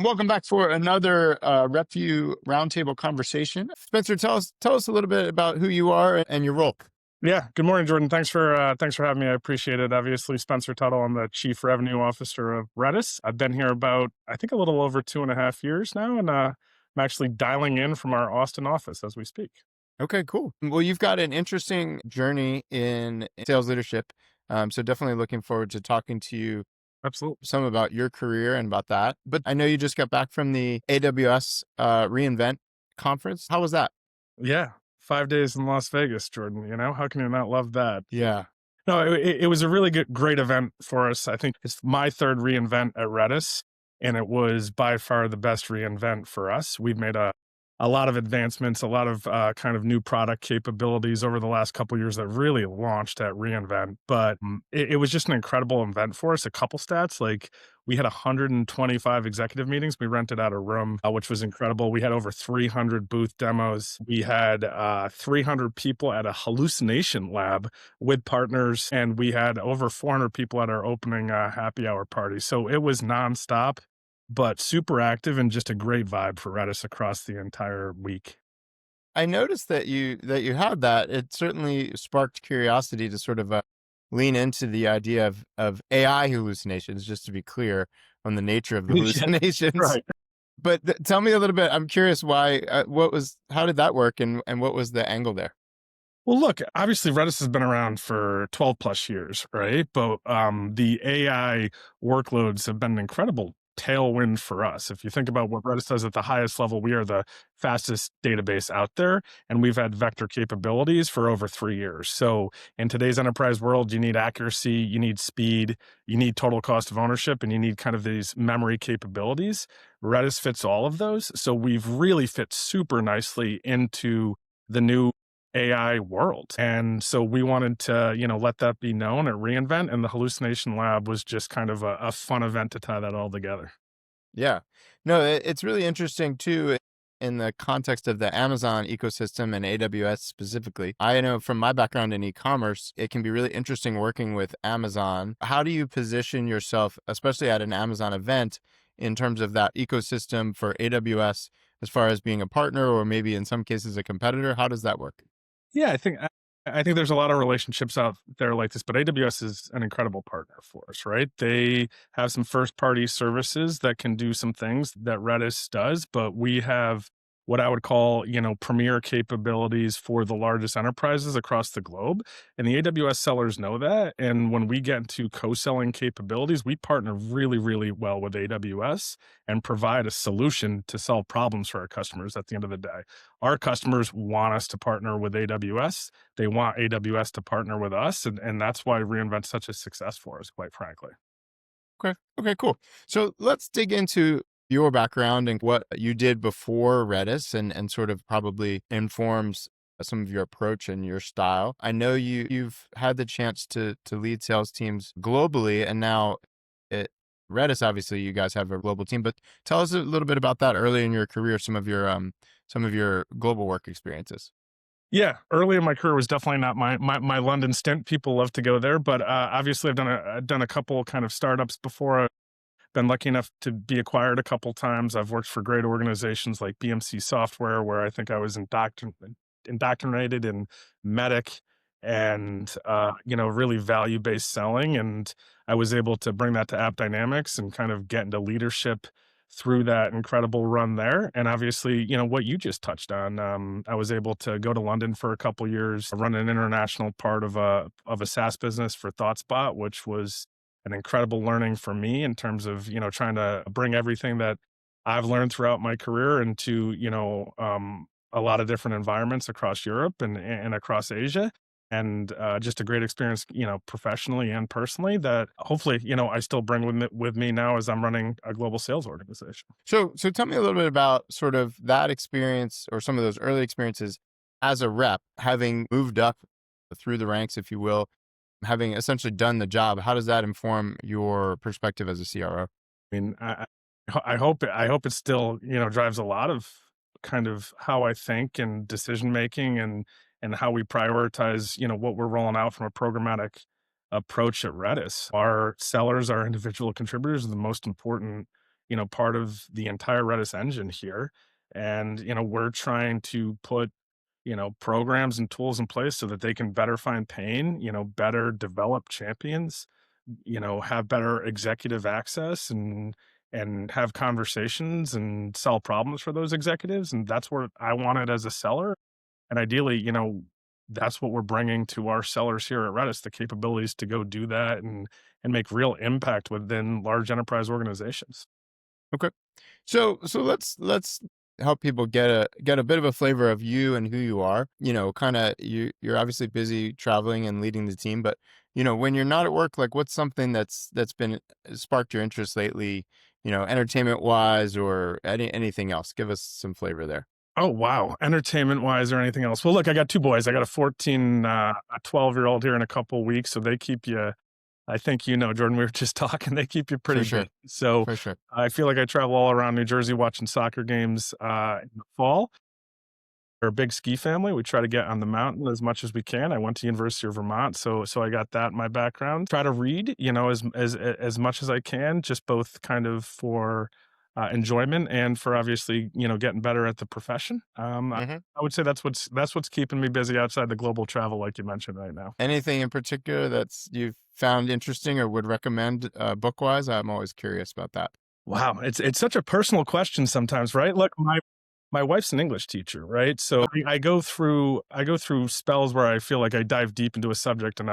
Welcome back for another RepVue Roundtable conversation. Spencer, tell us a little bit about who you are and your role. Yeah. Good morning, Jordan. Thanks for having me. I appreciate it. Obviously, Spencer Tuttle. I'm the Chief Revenue Officer of Redis. I've been here about, I think, a little over 2.5 years now, and I'm actually dialing in from our Austin office as we speak. Okay, cool. Well, you've got an interesting journey in sales leadership. So definitely looking forward to talking to you Absolutely. some about your career and about that. But I know you just got back from the AWS reInvent conference. How was that? Yeah. 5 days in Las Vegas, Jordan. How can you not love that? Yeah. No, it was a really great event for us. I think it's my third reInvent at Redis, and it was by far the best reInvent for us. We've made a lot of advancements, a lot of kind of new product capabilities over the last couple of years that really launched at reInvent. But it was just an incredible event for us. A couple stats, like we had 125 executive meetings. We rented out a room, which was incredible. We had over 300 booth demos. We had 300 people at a hallucination lab with partners, and we had over 400 people at our opening happy hour party. So it was nonstop, but super active and just a great vibe for Redis across the entire week. I noticed that you had that. It certainly sparked curiosity to sort of lean into the idea of AI hallucinations. Just to be clear on the nature of the Yeah, hallucinations. right. But tell me a little bit. I'm curious why. How did that work, and what was the angle there? Well, look, obviously Redis has been around for 12 plus years, right? But the AI workloads have been an incredible tailwind for us. If you think about what Redis does at the highest level, we are the fastest database out there, and we've had vector capabilities for over 3 years. So in today's enterprise world, you need accuracy, you need speed, you need total cost of ownership, and you need kind of these memory capabilities. Redis fits all of those. So we've really fit super nicely into the new AI world. And so we wanted to, let that be known at reInvent. And the Hallucination Lab was just kind of a fun event to tie that all together. Yeah. No, it's really interesting too in the context of the Amazon ecosystem and AWS specifically. I know from my background in e-commerce, it can be really interesting working with Amazon. How do you position yourself, especially at an Amazon event, in terms of that ecosystem for AWS as far as being a partner or maybe in some cases a competitor? How does that work? Yeah, I think there's a lot of relationships out there like this, but AWS is an incredible partner for us, right? They have some first party services that can do some things that Redis does, but we have what I would call, premier capabilities for the largest enterprises across the globe. And the AWS sellers know that. And when we get into co-selling capabilities, we partner really, really well with AWS and provide a solution to solve problems for our customers at the end of the day. Our customers want us to partner with AWS. They want AWS to partner with us. And that's why reInvent's such a success for us, quite frankly. Okay. Okay, cool. So let's dig into your background and what you did before Redis and sort of probably informs some of your approach and your style. I know you've had the chance to lead sales teams globally, and now at Redis, obviously you guys have a global team, but tell us a little bit about that early in your career, some of your global work experiences. Yeah, early in my career was definitely not my London stint. People love to go there, but obviously I've done a couple kind of startups before. I've been lucky enough to be acquired a couple times. I've worked for great organizations like BMC Software, where I think I was indoctrinated in medic and really value based selling, and I was able to bring that to App Dynamics and kind of get into leadership through that incredible run there. And obviously, what you just touched on, I was able to go to London for a couple years, run an international part of a SaaS business for ThoughtSpot, which was an incredible learning for me in terms of trying to bring everything that I've learned throughout my career into a lot of different environments across Europe and across Asia. And just a great experience, professionally and personally, that hopefully, I still bring with me now as I'm running a global sales organization. So tell me a little bit about sort of that experience or some of those early experiences as a rep, having moved up through the ranks, if you will, having essentially done the job. How does that inform your perspective as a CRO? I mean, I hope it still, drives a lot of kind of how I think and decision making and how we prioritize, what we're rolling out from a programmatic approach at Redis. Our sellers, our individual contributors are the most important part of the entire Redis engine here. And, we're trying to put, programs and tools in place so that they can better find pain, better develop champions, have better executive access and have conversations and solve problems for those executives. And that's what I wanted as a seller. And ideally, that's what we're bringing to our sellers here at Redis, the capabilities to go do that and make real impact within large enterprise organizations. Okay. So let's help people get a bit of a flavor of you and who you are. Kind of you're obviously busy traveling and leading the team, but when you're not at work, like what's something that's been sparked your interest lately, entertainment wise or anything else? Give us some flavor there. Oh, wow. Entertainment wise or anything else. Well, look, I got two boys. I got a 14, a 12-year-old here in a couple weeks. So they keep you, I think, Jordan, we were just talking, they keep you pretty For busy. sure. So For sure. I feel like I travel all around New Jersey watching soccer games in the fall. We're a big ski family. We try to get on the mountain as much as we can. I went to University of Vermont, so I got that in my background. Try to read, as much as I can, just both kind of for enjoyment and for obviously, getting better at the profession. Hmm. I would say that's what's keeping me busy outside the global travel, like you mentioned right now. Anything in particular that's you've found interesting or would recommend book wise? I'm always curious about that. Wow, it's such a personal question sometimes, right? Look, my wife's an English teacher, right? So I go through spells where I feel like I dive deep into a subject, and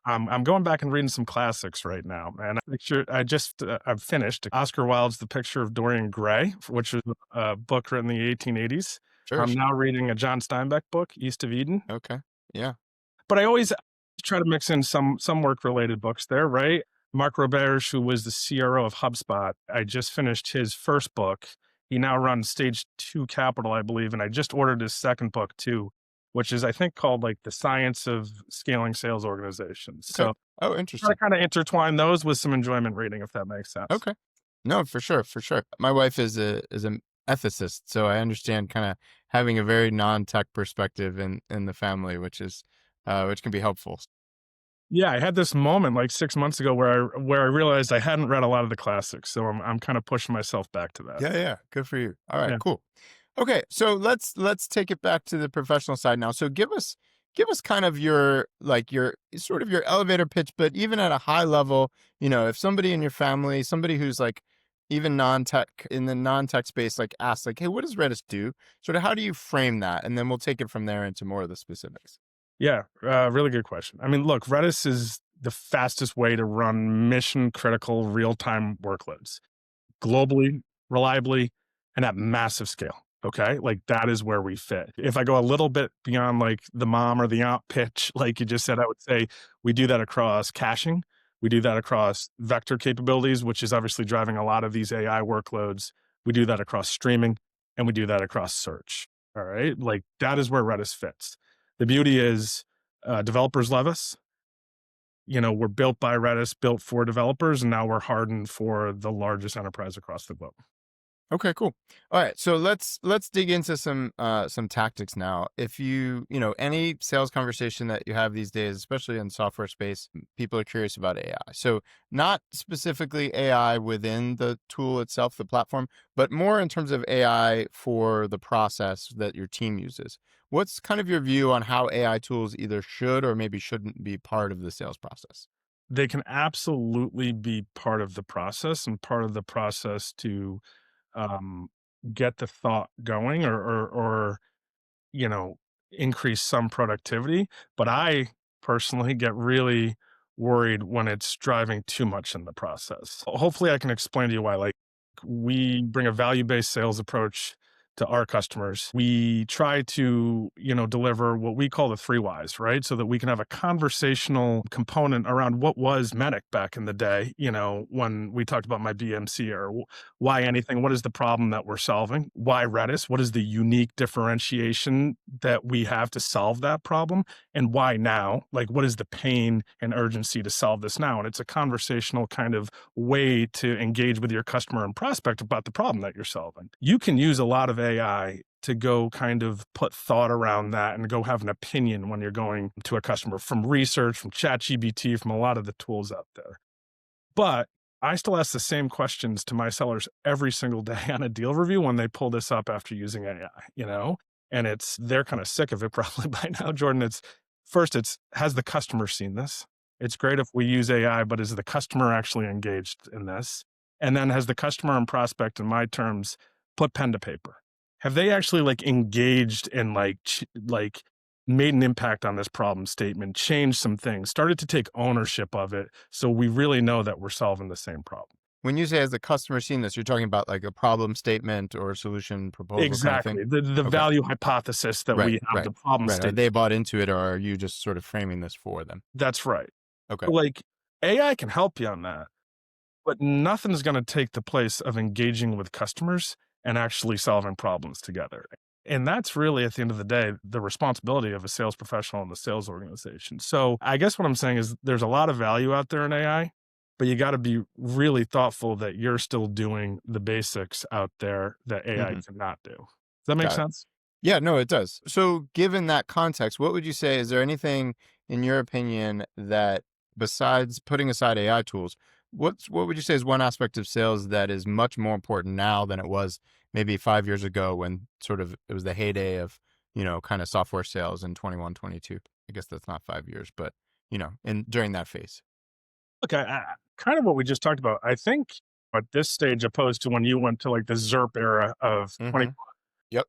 I'm going back and reading some classics right now. And I've finished Oscar Wilde's The Picture of Dorian Gray, which was a book written in the 1880s. Sure. I'm now reading a John Steinbeck book, East of Eden. Okay. Yeah. But I always try to mix in some work related books there, right? Mark Roberge, who was the CRO of HubSpot, I just finished his first book. He now runs Stage 2 Capital, I believe, and I just ordered his second book too, which is I think called like The Science of Scaling Sales Organizations. Okay. So Oh, try to interesting. kind of intertwine those with some enjoyment reading, if that makes sense. Okay. No, for sure, for sure. My wife is an ethicist, so I understand kind of having a very non-tech perspective in the family, which can be helpful. Yeah, I had this moment like 6 months ago where I realized I hadn't read a lot of the classics, so I'm kind of pushing myself back to that. Yeah, yeah. Good for you. All right, Yeah. cool. Okay, so let's take it back to the professional side now. So give us kind of your sort of your elevator pitch, but even at a high level, if somebody in your family, somebody who's like even non-tech in the non-tech space, like asks like, hey, what does Redis do? Sort of how do you frame that? And then we'll take it from there into more of the specifics. Yeah, really good question. I mean, look, Redis is the fastest way to run mission critical real time workloads globally, reliably, and at massive scale. Okay. Like that is where we fit. If I go a little bit beyond like the mom or the aunt pitch, like you just said, I would say we do that across caching. We do that across vector capabilities, which is obviously driving a lot of these AI workloads. We do that across streaming and we do that across search. All right. Like that is where Redis fits. The beauty is developers love us. We're built by Redis, built for developers, and now we're hardened for the largest enterprise across the globe. Okay, cool. All right, so let's dig into some tactics now. If any sales conversation that you have these days, especially in software space, people are curious about AI. So not specifically AI within the tool itself, the platform, but more in terms of AI for the process that your team uses. What's kind of your view on how AI tools either should or maybe shouldn't be part of the sales process? They can absolutely be part of the process and part of the process to um, get the thought going or you know, increase some productivity. But I personally get really worried when it's driving too much in the process. Hopefully, I can explain to you why. Like, we bring a value based sales approach to our customers. We try to, deliver what we call the three whys, right? So that we can have a conversational component around what was Medic back in the day, when we talked about my BMC or why anything, what is the problem that we're solving? Why Redis? What is the unique differentiation that we have to solve that problem? And why now? Like, what is the pain and urgency to solve this now? And it's a conversational kind of way to engage with your customer and prospect about the problem that you're solving. You can use a lot of AI to go kind of put thought around that and go have an opinion when you're going to a customer from research, from ChatGPT, from a lot of the tools out there. But I still ask the same questions to my sellers every single day on a deal review when they pull this up after using AI. And they're kind of sick of it probably by now, Jordan. It's has the customer seen this? It's great if we use AI, but is the customer actually engaged in this? And then has the customer and prospect, in my terms, put pen to paper? Have they actually like engaged and like made an impact on this problem statement, changed some things, started to take ownership of it so we really know that we're solving the same problem? When you say has the customer seen this, you're talking about like a problem statement or a solution proposal kind of thing? Exactly. The Okay. value hypothesis that Right, we have, right, the problem right. Are they statement. bought into it, or are you just sort of framing this for them? That's right. Okay. Like, AI can help you on that, but nothing's gonna take the place of engaging with customers and actually solving problems together. And that's really, at the end of the day, the responsibility of a sales professional in the sales organization. So I guess what I'm saying is there's a lot of value out there in AI, but you gotta be really thoughtful that you're still doing the basics out there that AI Mhm. cannot do. Does that make Got it. sense? Yeah, no, it does. So, given that context, what would you say? Is there anything, in your opinion, that besides putting aside AI tools, what would you say is one aspect of sales that is much more important now than it was maybe 5 years ago when sort of it was the heyday of, kind of software sales in 21, 22? I guess that's not 5 years, but, in during that phase. Okay, kind of what we just talked about. I think at this stage, opposed to when you went to like the ZERP era of Mm-hmm. Yep.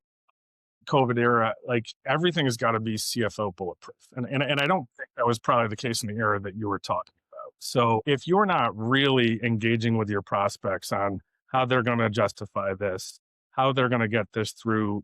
COVID era, like everything has got to be CFO bulletproof. And I don't think that was probably the case in the era that you were talking about. So if you're not really engaging with your prospects on how they're going to justify this, how they're going to get this through,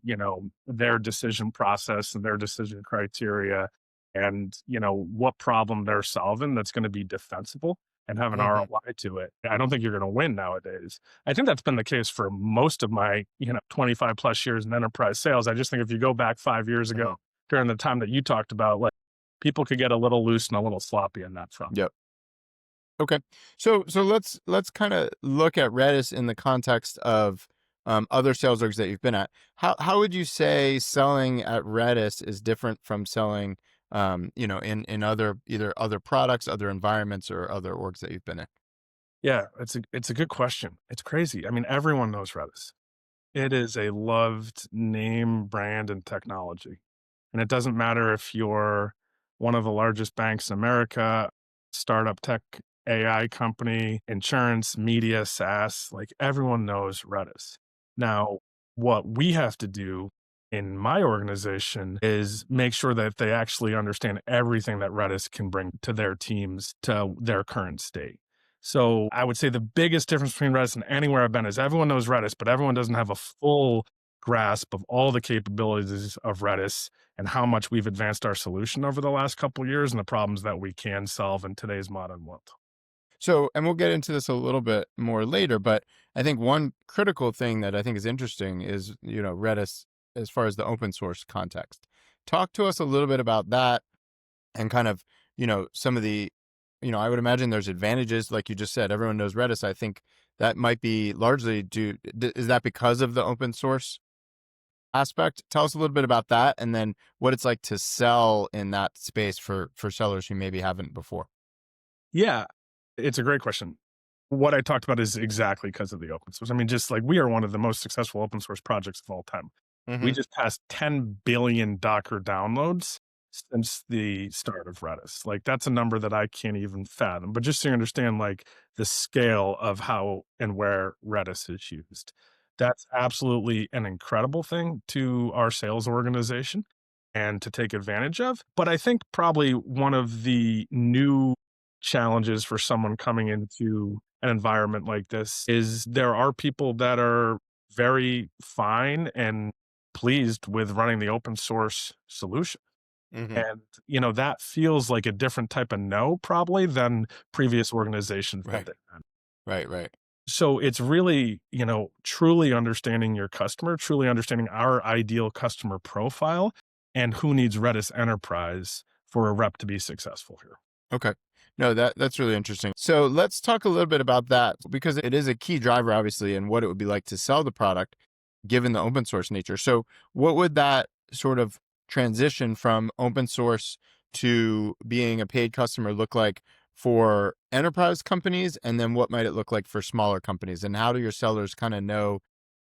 their decision process and their decision criteria, and what problem they're solving that's going to be defensible and have an Mm-hmm. ROI to it, I don't think you're going to win nowadays. I think that's been the case for most of my, 25 plus years in enterprise sales. I just think if you go back 5 years Mm-hmm. ago, during the time that you talked about, like people could get a little loose and a little sloppy in that front. Yep. Okay. So let's kind of look at Redis in the context of other sales orgs that you've been at. How would you say selling at Redis is different from selling, in other either other products, other environments, or other orgs that you've been in? Yeah, it's a good question. It's crazy. I mean, everyone knows Redis. It is a loved name, brand, and technology. And it doesn't matter if you're one of the largest banks in America, startup tech AI company, insurance, media, SaaS, like everyone knows Redis. Now, what we have to do in my organization is make sure that they actually understand everything that Redis can bring to their teams to their current state. So I would say the biggest difference between Redis and anywhere I've been is everyone knows Redis, but everyone doesn't have a full grasp of all the capabilities of Redis and how much we've advanced our solution over the last couple of years and the problems that we can solve in today's modern world. So, and we'll get into this a little bit more later, but I think one critical thing that I think is interesting is, Redis as far as the open source context. Talk to us a little bit about that and kind of, some of the, I would imagine there's advantages, like you just said, everyone knows Redis. I think that might be largely is that because of the open source aspect? Tell us a little bit about that, and then what it's like to sell in that space for sellers who maybe haven't before. Yeah, it's a great question. What I talked about is exactly because of the open source. I mean, just like we are one of the most successful open source projects of all time. We Mm-hmm. just passed 10 billion Docker downloads since the start of Redis. Like that's a number that I can't even fathom. But just so you understand, like the scale of how and where Redis is used, that's absolutely an incredible thing to our sales organization and to take advantage of. But I think probably one of the new challenges for someone coming into an environment like this is there are people that are very fine and pleased with running the open source solution. Mm-hmm. And, that feels like a different type of no probably than previous organizations that Right. they had. Right. Right. So it's really, truly understanding your customer, truly understanding our ideal customer profile and who needs Redis Enterprise for a rep to be successful here. Okay. No, that's really interesting. So let's talk a little bit about that because it is a key driver, obviously, in what it would be like to sell the product, given the open source nature. So, what would that sort of transition from open source to being a paid customer look like for enterprise companies, and then what might it look like for smaller companies? And how do your sellers kind of know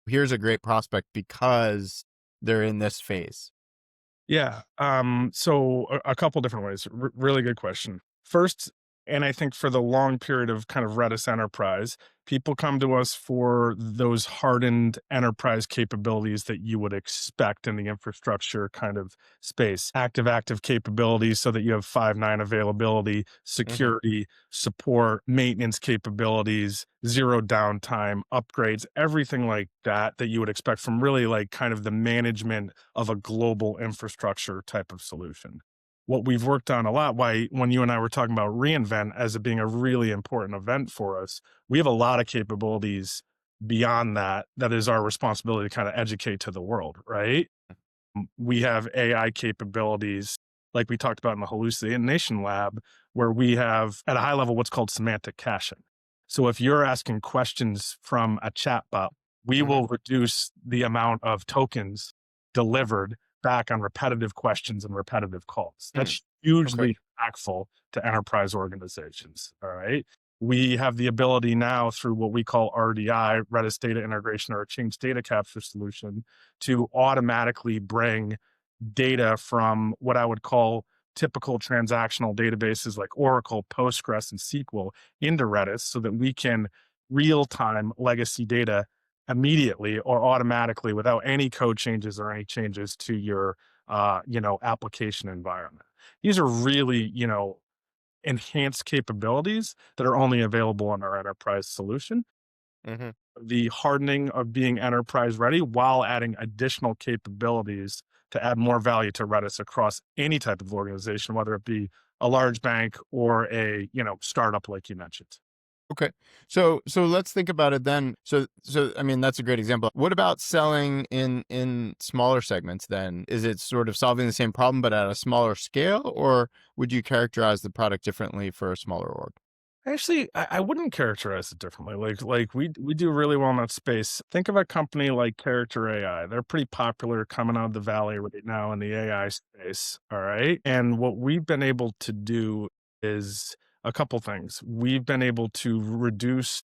here's a great prospect because they're in this phase? Yeah. So a couple different ways. Really good question. First, and I think for the long period of kind of Redis enterprise, people come to us for those hardened enterprise capabilities that you would expect in the infrastructure kind of space. Active capabilities so that you have 5.9 availability, Hmm. security, support, maintenance capabilities, zero downtime, upgrades, everything like that that you would expect from really like kind of the management of a global infrastructure type of solution. What we've worked on a lot, why when you and I were talking about reInvent as it being a really important event for us, we have a lot of capabilities beyond that that is our responsibility to kind of educate to the world, right? We have AI capabilities, like we talked about in the hallucination lab, where we have at a high level what's called semantic caching. So if you're asking questions from a chatbot, we Hmm. will reduce the amount of tokens delivered back on repetitive questions and repetitive calls. Mm. That's Okay. hugely impactful to enterprise organizations. All right. We have the ability now through what we call RDI, Redis Data Integration or a Change Data Capture solution, to automatically bring data from what I would call typical transactional databases like Oracle, Postgres, and SQL into Redis so that we can real time legacy data immediately or automatically without any code changes or any changes to your application environment. These are really, enhanced capabilities that are only available in our enterprise solution. Hmm. The hardening of being enterprise ready while adding additional capabilities to add more value to Redis across any type of organization, whether it be a large bank or a startup like you mentioned. Okay. So let's think about it then. So I mean that's a great example. What about selling in smaller segments then? Is it sort of solving the same problem but at a smaller scale, or would you characterize the product differently for a smaller org? Actually, I wouldn't characterize it differently. Like we do really well in that space. Think of a company like Character AI. They're pretty popular coming out of the valley right now in the AI space. All right. And what we've been able to do is a couple things. We've been able to reduce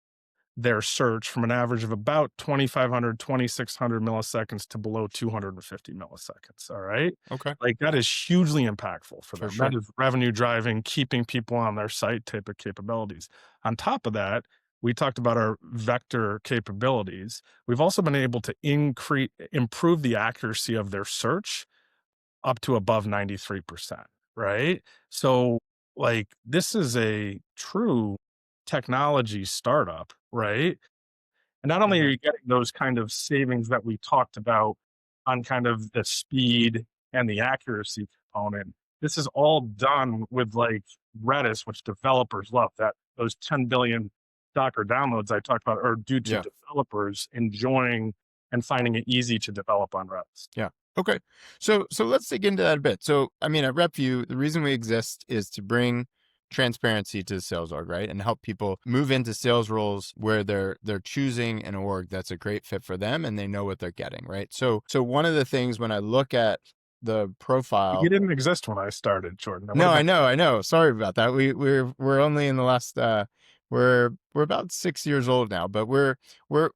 their search from an average of about 2,500, 2,600 milliseconds to below 250 milliseconds. All right. Okay. Like that is hugely impactful for For them. That sure. is revenue driving, keeping people on their site type of capabilities. On top of that, we talked about our vector capabilities. We've also been able to improve the accuracy of their search up to above 93%. Right. So, like, this is a true technology startup, right? And not only are Hmm. you getting those kind of savings that we talked about on kind of the speed and the accuracy component, this is all done with like Redis, which developers love. That those 10 billion Docker downloads I talked about are due to Yeah. developers enjoying and finding it easy to develop on Redis. Yeah. Okay. So let's dig into that a bit. So I mean, at RepVue, the reason we exist is to bring transparency to the sales org, right? And help people move into sales roles where they're choosing an org that's a great fit for them and they know what they're getting, right? So one of the things when I look at the You profile. didn't exist when I started, Jordan. That would No, have been I know. Sorry about that. We're only in the last we're about 6 years old now, but we're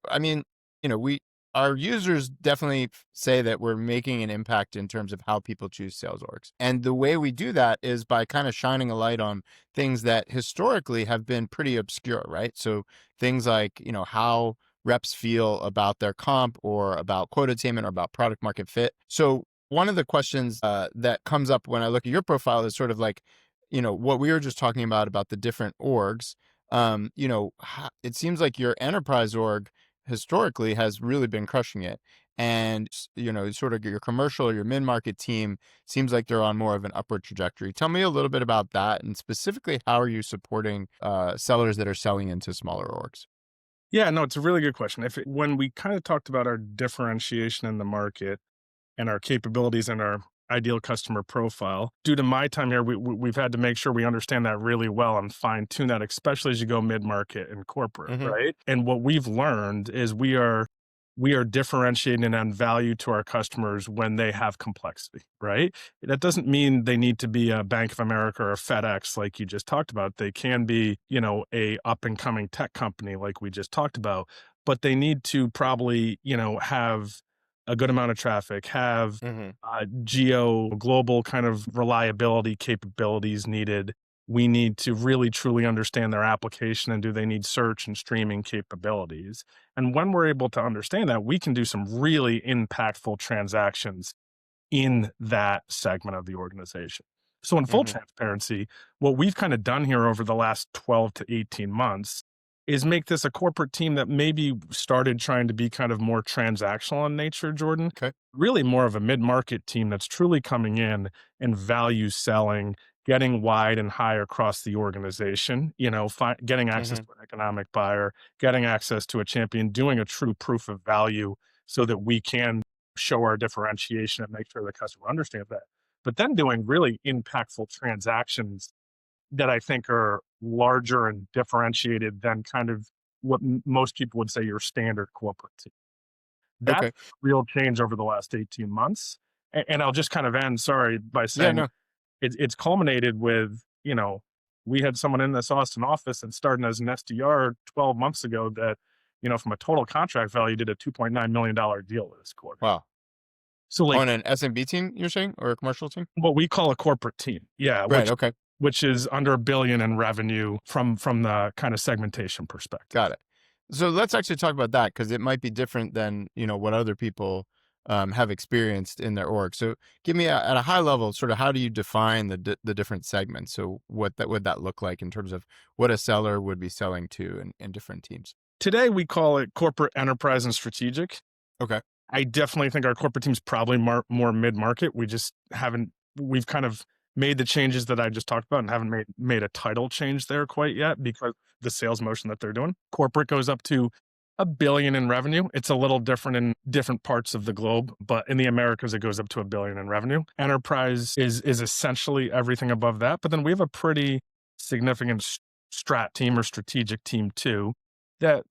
I mean, we our users definitely say that we're making an impact in terms of how people choose sales orgs. And the way we do that is by kind of shining a light on things that historically have been pretty obscure, right? So things like, how reps feel about their comp or about quota attainment or about product market fit. So one of the questions that comes up when I look at your profile is sort of like, what we were just talking about the different orgs. It seems like your enterprise org historically has really been crushing it. And, sort of your commercial or your mid market team seems like they're on more of an upward trajectory. Tell me a little bit about that. And specifically, how are you supporting sellers that are selling into smaller orgs? Yeah, no, it's a really good question. When we kind of talked about our differentiation in the market, and our capabilities and our ideal customer profile. Due to my time here, we've had to make sure we understand that really well and fine tune that, especially as you go mid market and corporate, Hmm. right? And what we've learned is we are we are differentiating on value to our customers when they have complexity, right? That doesn't mean they need to be a Bank of America or a FedEx like you just talked about. They can be, a up and coming tech company like we just talked about, but they need to probably, have a good amount of traffic, have Hmm. geo global kind of reliability capabilities needed. We need to really truly understand their application, and do they need search and streaming capabilities? And when we're able to understand that, we can do some really impactful transactions in that segment of the organization. So, in full Hmm. transparency, what we've kind of done here over the last 12 to 18 months is make this a corporate team that maybe started trying to be kind of more transactional in nature, Jordan. Okay. Really more of a mid market team that's truly coming in and value selling, getting wide and high across the organization, getting access Hmm. to an economic buyer, getting access to a champion, doing a true proof of value so that we can show our differentiation and make sure the customer understands that. But then doing really impactful transactions that I think are larger and differentiated than kind of what most people would say your standard corporate team. That's Okay. a real change over the last 18 months. And I'll just kind of end, sorry, by Yeah. saying No. it's culminated with, we had someone in this Austin office and starting as an SDR 12 months ago that, from a total contract value, did a $2.9 million deal this quarter. Wow. So like On an SMB team, you're saying, or a commercial team? what we call a corporate team. Yeah, Right. which Okay. which is under $1 billion in revenue from the kind of segmentation perspective. Got it. So let's actually talk about that because it might be different than what other people have experienced in their org. So give me at a high level, sort of how do you define the different segments? So what that would that look like in terms of what a seller would be selling to in different teams? Today we call it corporate enterprise and strategic. Okay. I definitely think our corporate team's probably more mid-market. We just haven't we've kind of made the changes that I just talked about and haven't made a title change there quite yet because the sales motion that they're doing. Corporate goes up to $1 billion in revenue. It's a little different in different parts of the globe, but in the Americas, it goes up to $1 billion in revenue. Enterprise is essentially everything above that, but then we have a pretty significant strat team or strategic team too that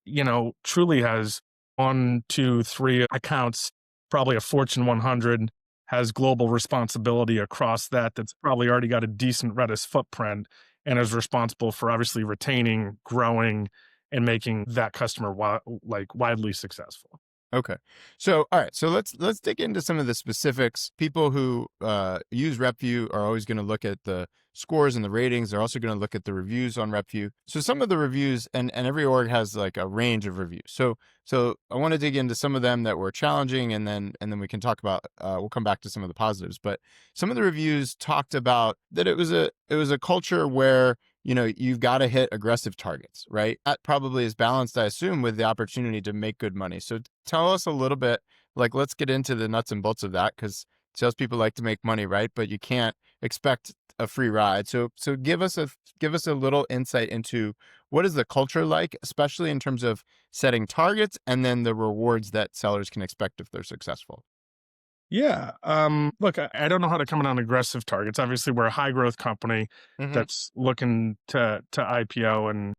truly has one, two, three accounts, probably a Fortune 100, has global responsibility across that. That's probably already got a decent Redis footprint and is responsible for obviously retaining, growing, and making that customer widely successful. Okay. So, all right. So let's dig into some of the specifics. People who use RepVue are always going to look at the scores and the ratings. They're also going to look at the reviews on RepVue. So some of the reviews, and every org has like a range of reviews. So I want to dig into some of them that were challenging, and then we can talk about. We'll come back to some of the positives. But some of the reviews talked about that it was a culture where you've got to hit aggressive targets, right? That probably is balanced, I assume, with the opportunity to make good money. So tell us a little bit, like, let's get into the nuts and bolts of that because salespeople like to make money, right? But you can't expect a free ride. So give us a little insight into what is the culture like, especially in terms of setting targets and then the rewards that sellers can expect if they're successful. Yeah. Look, I don't know how to come in on aggressive targets. Obviously, we're a high growth company Mm-hmm. that's looking to IPO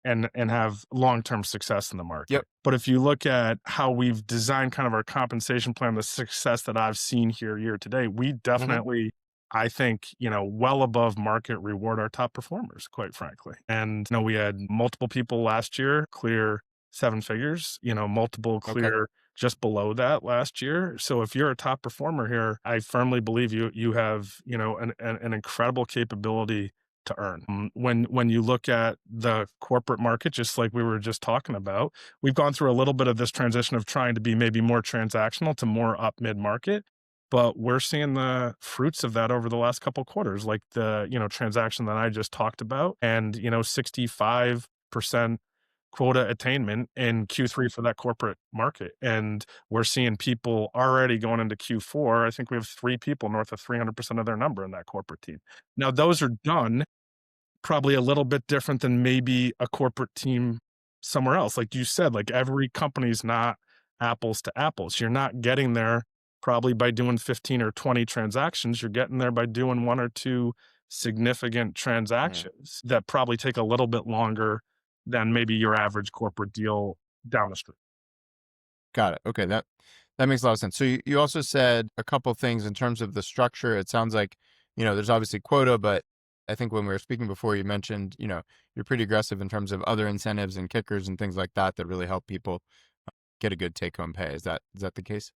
and have long term success in the market. Yep. But if you look at how we've designed kind of our compensation plan, the success that I've seen here year to date, we Mm-hmm. definitely, I think, well above market reward our top performers, quite frankly. And we had multiple people last year clear seven figures, multiple Okay. clear just below that last year. So if you're a top performer here, I firmly believe you have, an incredible capability to earn. When you look at the corporate market, just like we were just talking about, we've gone through a little bit of this transition of trying to be maybe more transactional to more up mid market. But we're seeing the fruits of that over the last couple quarters, like the transaction that I just talked about, and 65% quota attainment in Q3 for that corporate market. And we're seeing people already going into Q4. I think we have three people north of 300% of their number in that corporate team. Now, those are done probably a little bit different than maybe a corporate team somewhere else. Like you said, like every company's not apples to apples. You're not getting there probably by doing 15 or 20 transactions. You're getting there by doing one or two significant Mm-hmm. transactions that probably take a little bit longer than maybe your average corporate deal down the street. Got it. Okay, that makes a lot of sense. So you also said a couple things in terms of the structure. It sounds like, there's obviously quota, but I think when we were speaking before, you mentioned, you're pretty aggressive in terms of other incentives and kickers and things like that that really help people get a good take home pay. Is that the case?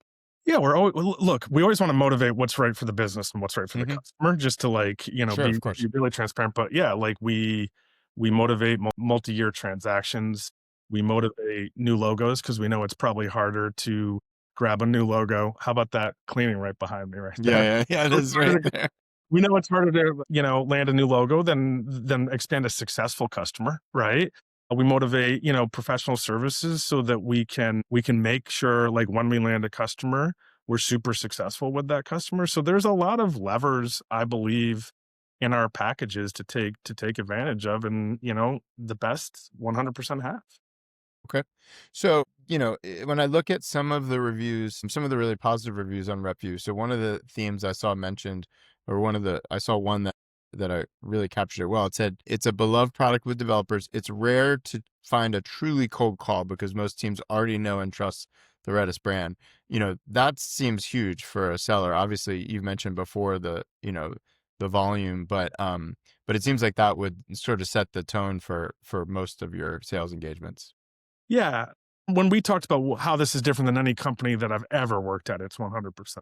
Yeah, we're always look, we always wanna motivate what's right for the business and what's right for the Hmm. customer, just to, like, Sure, be of course. really transparent, but yeah, like, we motivate multi-year transactions. We motivate new logos because we know it's probably harder to grab a new logo. How about that cleaning right behind me right Yeah, there? yeah, yeah. So it's This is right harder to there. we know it's harder to, land a new logo than expand a successful customer, right? We motivate, professional services so that we can make sure, like, when we land a customer, we're super successful with that customer. So there's a lot of levers, I believe, in our packages to take advantage of, and the best 100% have. Okay. So, when I look at some of the reviews, some of the really positive reviews on RepVue, so one of the themes I saw mentioned, or I saw one that I really captured it well. It said, it's a beloved product with developers. It's rare to find a truly cold call because most teams already know and trust the Redis brand. That seems huge for a seller. Obviously, you've mentioned before the volume, but it seems like that would sort of set the tone for most of your sales engagements. Yeah. When we talked about how this is different than any company that I've ever worked at, it's 100%.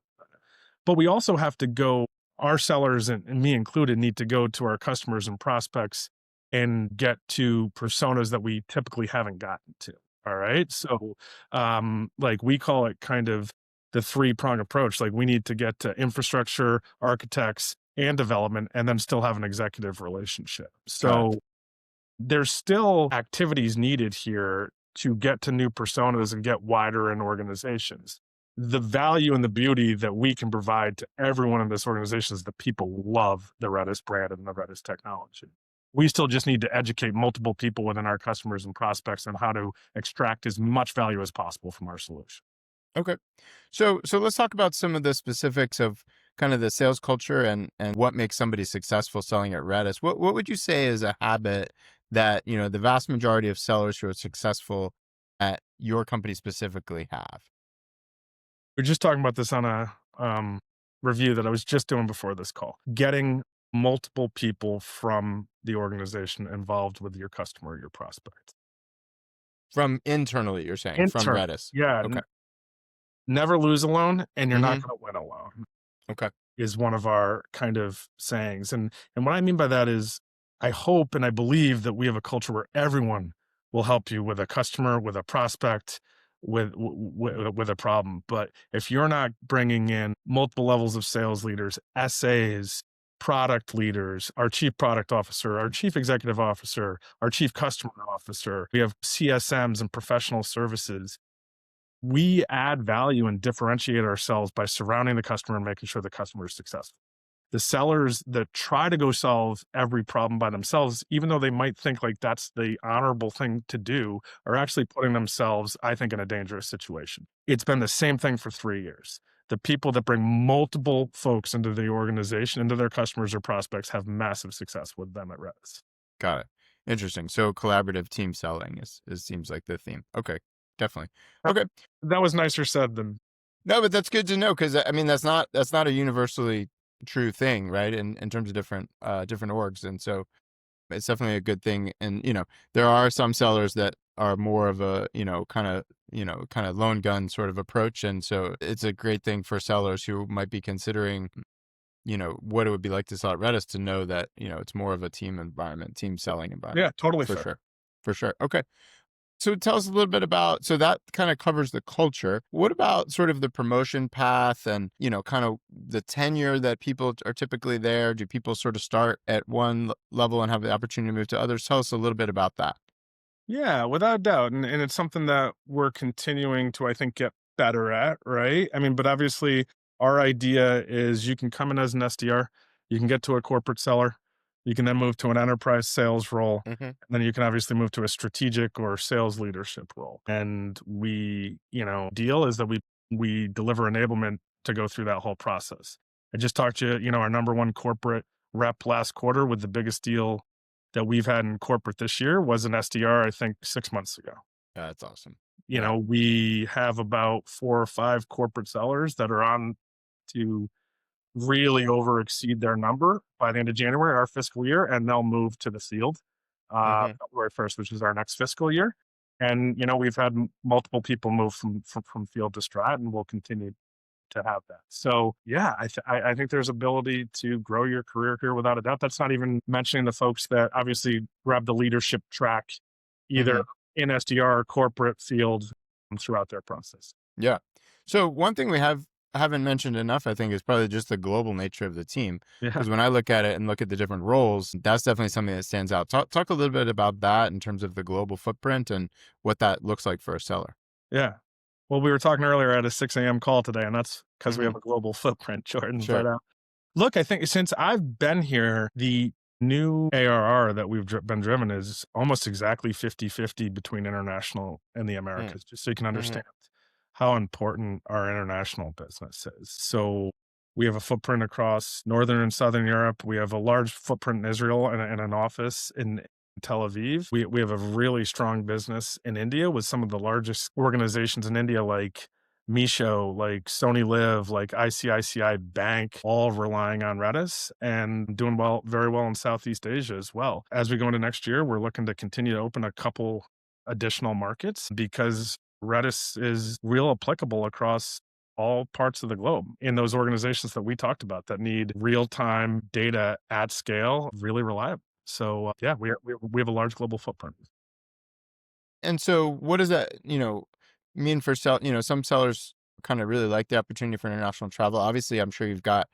But we also have to go, our sellers, and me included, need to go to our customers and prospects and get to personas that we typically haven't gotten to. All right. So, like, we call it kind of the three-prong approach. Like, we need to get to infrastructure, architects, and development, and then still have an executive relationship. Got it. So, there's still activities needed here to get to new personas and get wider in organizations. The value and the beauty that we can provide to everyone in this organization is that people love the Redis brand and the Redis technology. We still just need to educate multiple people within our customers and prospects on how to extract as much value as possible from our solution. Okay. So let's talk about some of the specifics of kind of the sales culture and what makes somebody successful selling at Redis. What would you say is a habit that, the vast majority of sellers who are successful at your company specifically have? We're just talking about this on a review that I was just doing before this call. Getting multiple people from the organization involved with your customer, your prospect. From internally, you're saying, from Intern, Redis. yeah, Okay. never lose alone, and you're not Mm-hmm. going to win alone, Okay. is one of our kind of sayings. And what I mean by that is, I hope and I believe that we have a culture where everyone will help you with a customer, with a prospect, with a problem. But if you're not bringing in multiple levels of sales leaders, SAs, product leaders, our chief product officer, our chief executive officer, our chief customer officer, we have CSMs and professional services. We add value and differentiate ourselves by surrounding the customer and making sure the customer is successful. The sellers that try to go solve every problem by themselves, even though they might think like that's the honorable thing to do, are actually putting themselves, I think, in a dangerous situation. It's been the same thing for 3 years. The people that bring multiple folks into the organization, into their customers or prospects, have massive success with them at Redis. Got it. Interesting. So collaborative team selling is seems like the theme. Okay. Definitely. That Okay. that was nicer said than. No, but that's good to know because I mean that's not a universally true thing, right? In terms of different orgs, and so it's definitely a good thing. And there are some sellers that are more of a kind of lone gun sort of approach, and so it's a great thing for sellers who might be considering what it would be like to sell at Redis to know that it's more of a team environment, team selling Yeah, environment totally for fair. sure, for sure. Okay. So tell us a little bit about, so that kind of covers the culture. What about sort of the promotion path and, kind of the tenure that people are typically there? Do people sort of start at one level and have the opportunity to move to others? Tell us a little bit about that. Yeah, without a doubt. And it's something that we're continuing to, I think, get better at, right? I mean, but obviously, our idea is you can come in as an SDR, you can get to a corporate seller, you can then move to an enterprise sales role, Hmm. and then you can obviously move to a strategic or sales leadership role. And deal is that we deliver enablement to go through that whole process. I just talked to our number one corporate rep last quarter with the biggest deal that we've had in corporate this year was an SDR, I think 6 months ago. Yeah, that's awesome. Yeah. We have about 4 or 5 corporate sellers that are on to really over exceed their number by the end of January, our fiscal year, and they'll move to the field Hmm. February 1st, which is our next fiscal year. And we've had multiple people move from field to strat, and we'll continue to have that. So yeah, I think there's ability to grow your career here without a doubt. That's not even mentioning the folks that obviously grab the leadership track, either Hmm. in SDR or corporate field throughout their process. Yeah. So one thing we haven't mentioned enough, I think, is probably just the global nature of the team. Yeah. Because when I look at it and look at the different roles, that's definitely something that stands out. Talk a little bit about that in terms of the global footprint and what that looks like for a seller. Yeah. Well, we were talking earlier at a 6 a.m. call today, and that's because we Hmm. have a global footprint, Jordan. But Sure. look, I think since I've been here, the new ARR that we've been driven is almost exactly 50-50 between international and the Americas, just so you can Mm-hmm. understand how important our international business is. So we have a footprint across Northern and Southern Europe. We have a large footprint in Israel and an office in Tel Aviv. We have a really strong business in India with some of the largest organizations in India, like Misho, like Sony Live, like ICICI Bank, all relying on Redis and doing well, very well in Southeast Asia as well. As we go into next year, we're looking to continue to open a couple additional markets because Redis is real applicable across all parts of the globe in those organizations that we talked about that need real-time data at scale, really reliable. So yeah, we have a large global footprint. And so what does that, mean for some sellers kind of really like the opportunity for international travel. Obviously, I'm sure you've got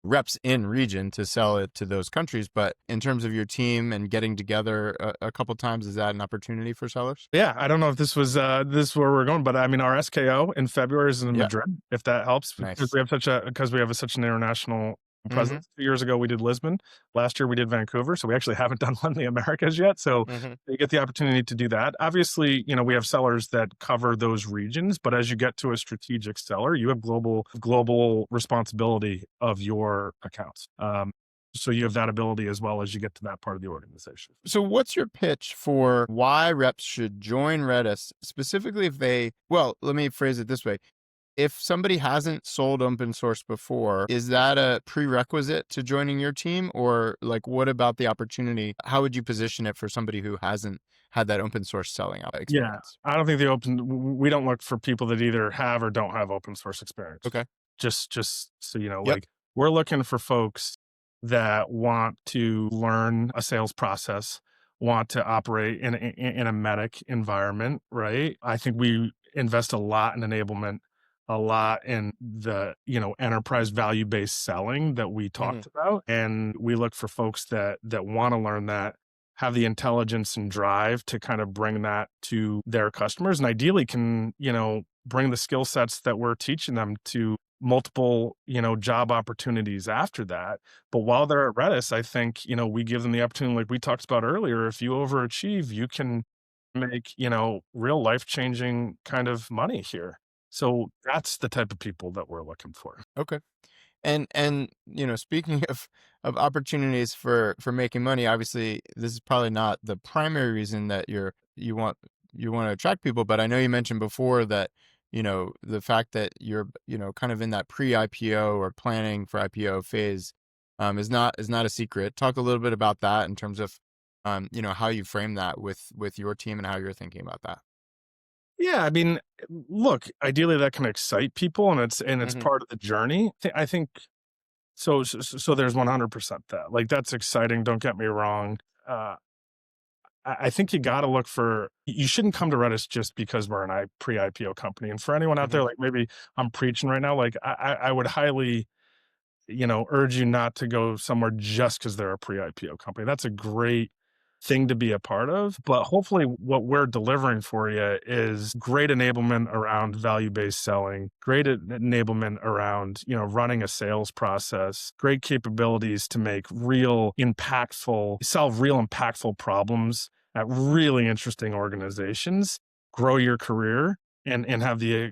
reps in region to sell it to those countries, but in terms of your team and getting together a couple times, is that an opportunity for sellers? Yeah, I don't know if this is where we're going, but I mean, our SKO in February is in Yeah. Madrid, if that helps, because Nice. we have such an international Hmm. presence. 2 years ago, we did Lisbon. Last year, we did Vancouver. So we actually haven't done one in the Americas yet. So Hmm. you get the opportunity to do that. Obviously, we have sellers that cover those regions, but as you get to a strategic seller, you have global responsibility of your accounts. So you have that ability as well as you get to that part of the organization. So what's your pitch for why reps should join Redis, specifically if let me phrase it this way. If somebody hasn't sold open source before, is that a prerequisite to joining your team? Or like, what about the opportunity? How would you position it for somebody who hasn't had that open source selling out Yeah, experience? I don't think we don't look for people that either have or don't have open source experience. Okay. Just so you know, Yep. like we're looking for folks that want to learn a sales process, want to operate in a medic environment, right? I think we invest a lot in enablement, a lot in the, enterprise value-based selling that we Hmm. talked about. And we look for folks that want to learn that, have the intelligence and drive to kind of bring that to their customers, and ideally can, bring the skill sets that we're teaching them to multiple, job opportunities after that. But while they're at Redis, I think, we give them the opportunity, like we talked about earlier, if you overachieve, you can make, real life-changing kind of money here. So that's the type of people that we're looking for. Okay. And speaking of opportunities for making money, obviously this is probably not the primary reason that you want to attract people, but I know you mentioned before that the fact that you're kind of in that pre-IPO or planning for IPO phase is not a secret. Talk a little bit about that in terms of how you frame that with your team and how you're thinking about that. Yeah, I mean, look, ideally that can excite people and it's Hmm. part of the journey. I think so there's 100% that. Like that's exciting, don't get me wrong. Uh I think you got to look for. You shouldn't come to Redis just because we're an pre-IPO company. And for anyone out Hmm. there, like maybe I'm preaching right now, like I would highly, urge you not to go somewhere just because they're a pre-IPO company. That's a great thing to be a part of. But hopefully, what we're delivering for you is great enablement around value-based selling, great enablement around, running a sales process, great capabilities to solve real impactful problems at really interesting organizations, grow your career, and have the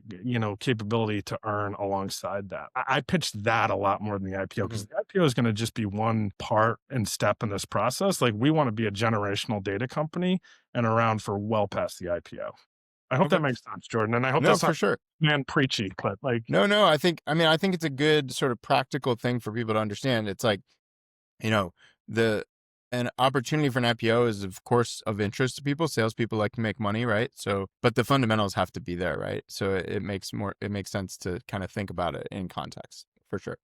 capability to earn alongside that. I pitched that a lot more than the IPO Hmm. because the IPO is going to just be one part and step in this process. Like we want to be a generational data company and around for well past the IPO. I hope that Okay. makes sense, Jordan, and I hope No, that's for not sure. man preachy, but like, No, no, I think it's a good sort of practical thing for people to understand. It's like, you know, the an opportunity for an IPO is of course of interest to people. Salespeople like to make money, right? So, but the fundamentals have to be there, right? So it makes sense to kind of think about it in context for sure.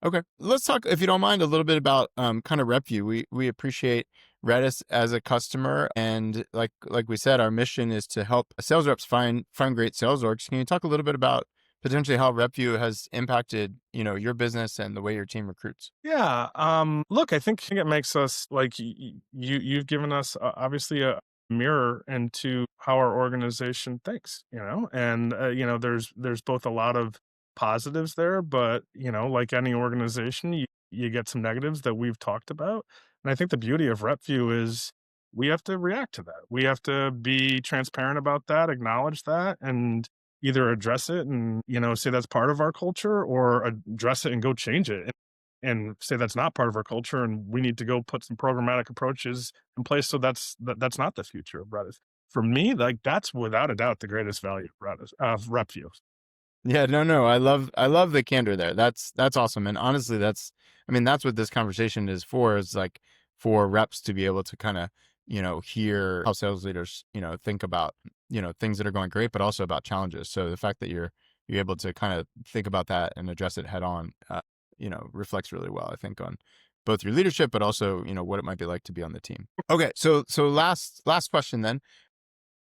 Okay, let's talk, if you don't mind, a little bit about kind of RepVue. We appreciate Redis as a customer, and like we said, our mission is to help sales reps find great sales orgs. Can you talk a little bit about potentially how RepVue has impacted your business and the way your team recruits? yeah, look, I think it makes us like you've given us obviously a mirror into how our organization thinks, and there's both a lot of positives there, but like any organization, you get some negatives that we've talked about, and I think the beauty of RepVue is we have to react to that. We have to be transparent about that, acknowledge that, and either address it and say that's part of our culture, or address it and go change it and say that's not part of our culture and we need to go put some programmatic approaches in place so that's not the future of Redis. For me, like that's without a doubt the greatest value of Redis of RepVue. Yeah, no, no. I love the candor there. That's awesome. And honestly, that's what this conversation is for, is like for reps to be able to kind of, hear how sales leaders, think about, things that are going great, but also about challenges. So the fact that you're able to kind of think about that and address it head on, reflects really well, I think, on both your leadership, but also, what it might be like to be on the team. Okay. So last question then.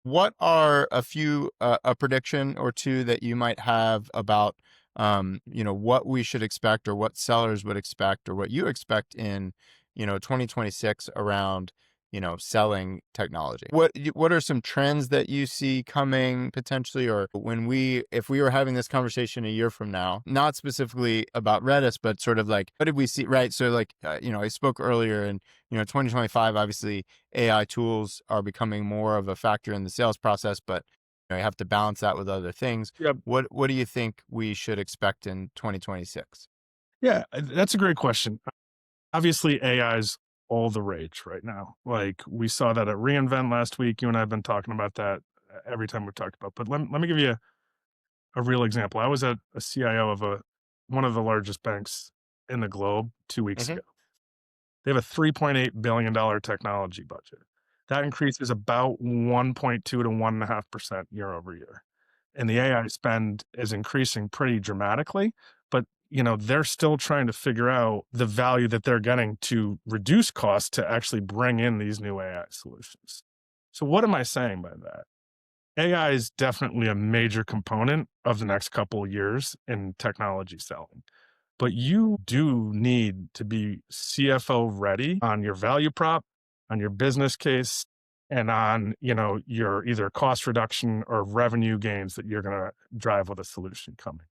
What are a prediction or two that you might have about, what we should expect, or what sellers would expect, or what you expect in, 2026 around, selling technology? What are some trends that you see coming potentially, or if we were having this conversation a year from now, not specifically about Redis, but sort of like, what did we see, right? So like, I spoke earlier, and, 2025, obviously AI tools are becoming more of a factor in the sales process, but you have to balance that with other things. Yeah, What do you think we should expect in 2026? yeah, that's a great question. Obviously, AI is all the rage right now. Like we saw that at reInvent last week. You and I have been talking about that every time we've talked about. But let me give you a real example. I was at a CIO of one of the largest banks in the globe 2 weeks Hmm. ago. They have a $3.8 billion technology budget. That increase is about 1.2 to 1.5% year over year. And the AI spend is increasing pretty dramatically, but they're still trying to figure out the value that they're getting to reduce costs to actually bring in these new AI solutions. So what am I saying by that? AI is definitely a major component of the next couple of years in technology selling. But you do need to be CFO ready on your value prop, on your business case, and on, your either cost reduction or revenue gains that you're going to drive with a solution coming.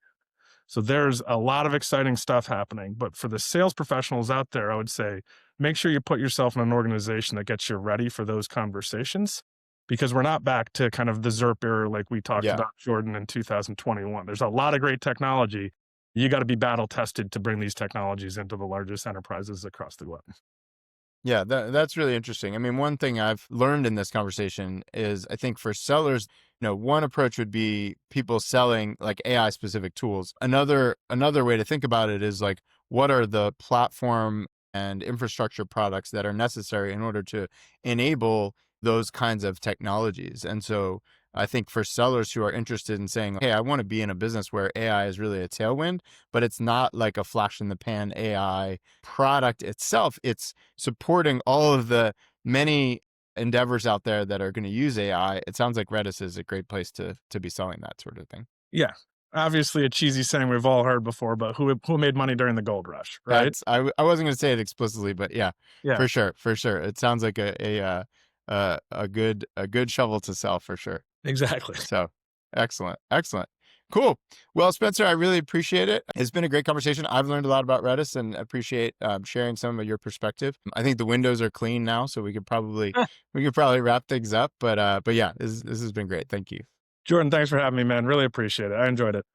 So there's a lot of exciting stuff happening. But for the sales professionals out there, I would say make sure you put yourself in an organization that gets you ready for those conversations, because we're not back to kind of the ZERP era like we talked Yeah. about, Jordan, in 2021. There's a lot of great technology. You got to be battle tested to bring these technologies into the largest enterprises across the globe. Yeah, that's really interesting. I mean, one thing I've learned in this conversation is, I think for sellers, one approach would be people selling like AI specific tools. Another way to think about it is like, what are the platform and infrastructure products that are necessary in order to enable those kinds of technologies? And so I think for sellers who are interested in saying, hey, I want to be in a business where AI is really a tailwind, but it's not like a flash in the pan AI product itself. It's supporting all of the many endeavors out there that are going to use AI. It sounds like Redis is a great place to be selling that sort of thing. Yeah. Obviously, a cheesy saying we've all heard before, but who made money during the gold rush, right? I wasn't going to say it explicitly, but yeah, Yeah, for sure. It sounds like a good shovel to sell for sure. exactly. So excellent, excellent. Cool. Well, Spencer, I really appreciate it. It's been a great conversation. I've learned a lot about Redis and appreciate sharing some of your perspective. I think the windows are clean now, so we could probably wrap things up. But yeah, this has been great. Thank you. Jordan, thanks for having me, man. Really appreciate it. I enjoyed it.